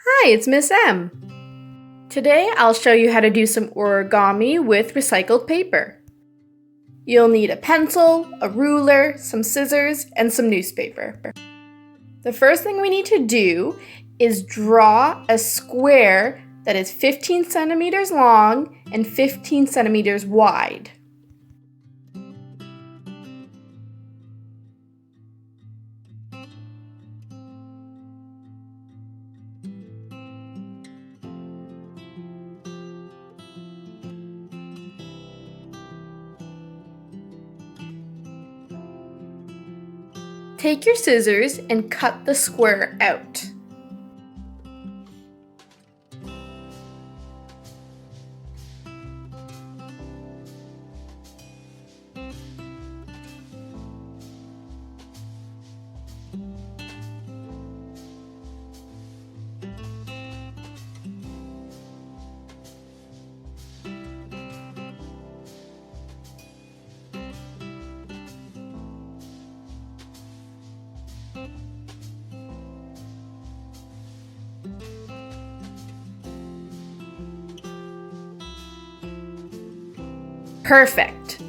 Hi, it's Ms. M. Today I'll show you how to do some origami with recycled paper. You'll need a pencil, a ruler, some scissors, and some newspaper. The first thing we need to do is draw a square that is 15 centimeters long and 15 centimeters wide. Take your scissors and cut the square out. Perfect.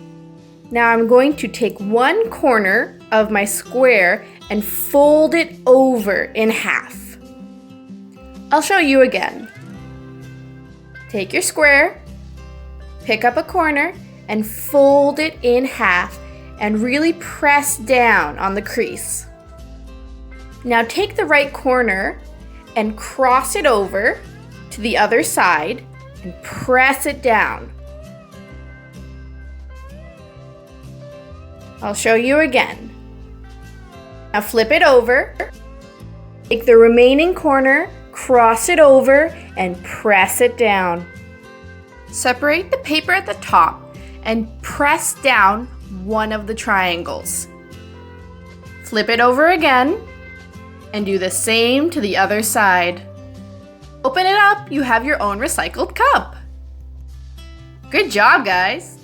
Now I'm going to take one corner of my square and fold it over in half. I'll show you again. Take your square, pick up a corner, and fold it in half and really press down on the crease. Now take the right corner and cross it over to the other side and press it down. I'll show you again. Now flip it over, take the remaining corner, cross it over, and press it down. Separate the paper at the top and press down one of the triangles. Flip it over again and do the same to the other side. Open it up, you have your own recycled cup. Good job, guys!